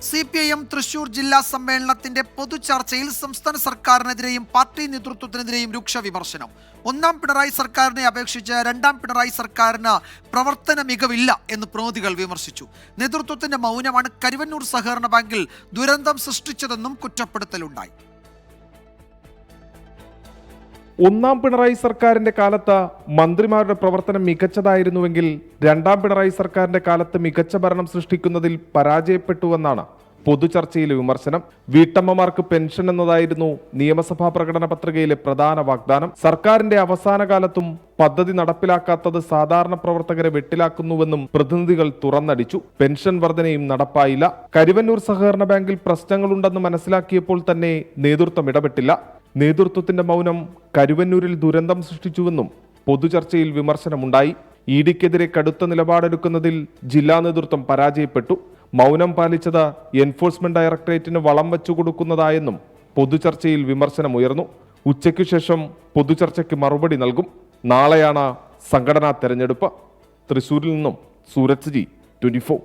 CPIM Thrissur ജില്ലാ സമ്മേളനത്തിന്റെ പൊതുചർച്ചയിൽ സംസ്ഥാന സർക്കാരിനെതിരെയും പാർട്ടി നേതൃത്വത്തിനെതിരെയും രൂക്ഷ വിമർശനം. ഒന്നാം പിണറായി സർക്കാരിനെ അപേക്ഷിച്ച് രണ്ടാം പിണറായി സർക്കാരിന് പ്രവർത്തന മികവില്ല എന്ന് പ്രതിനിധികൾ വിമർശിച്ചു. നേതൃത്വത്തിന്റെ മൗനമാണ് കരുവന്നൂർ സഹകരണ ബാങ്കിൽ ദുരന്തം സൃഷ്ടിച്ചതെന്നും കുറ്റപ്പെടുത്തലുണ്ടായി. ഒന്നാം പിണറായി സർക്കാരിന്റെ കാലത്ത് മന്ത്രിമാരുടെ പ്രവർത്തനം മികച്ചതായിരുന്നുവെങ്കിൽ രണ്ടാം പിണറായി സർക്കാരിന്റെ കാലത്ത് മികച്ച ഭരണം സൃഷ്ടിക്കുന്നതിൽ പരാജയപ്പെട്ടുവെന്നാണ് പൊതുചർച്ചയിലെ വിമർശനം. വീട്ടമ്മമാർക്ക് പെൻഷൻ എന്നതായിരുന്നു നിയമസഭാ പ്രകടന പത്രികയിലെ പ്രധാന വാഗ്ദാനം. സർക്കാരിന്റെ അവസാന കാലത്തും പദ്ധതി നടപ്പിലാക്കാത്തത് സാധാരണ പ്രവർത്തകരെ വെട്ടിലാക്കുന്നുവെന്നും പ്രതിനിധികൾ തുറന്നടിച്ചു. പെൻഷൻ വർധനയും നടപ്പായില്ല. കരുവന്നൂർ സഹകരണ ബാങ്കിൽ പ്രശ്നങ്ങളുണ്ടെന്ന് മനസ്സിലാക്കിയപ്പോൾ തന്നെ നേതൃത്വം ഇടപെട്ടില്ല. നേതൃത്വത്തിന്റെ മൗനം കരുവന്നൂരിൽ ദുരന്തം സൃഷ്ടിച്ചുവെന്നും പൊതുചർച്ചയിൽ വിമർശനമുണ്ടായി. ഇഡിക്കെതിരെ കടുത്ത നിലപാടെടുക്കുന്നതിൽ ജില്ലാ നേതൃത്വം പരാജയപ്പെട്ടു. മൗനം പാലിച്ചത് എൻഫോഴ്സ്മെന്റ് ഡയറക്ടറേറ്റിന് വളം വെച്ചുകൊടുക്കുന്നതായെന്നും പൊതുചർച്ചയിൽ വിമർശനമുയർന്നു. ഉച്ചയ്ക്കു ശേഷം പൊതുചർച്ചയ്ക്ക് മറുപടി നൽകും. നാളെയാണ് സംഘടനാ തെരഞ്ഞെടുപ്പ്. തൃശൂരിൽ നിന്നും സൂരജ് ജി, 24.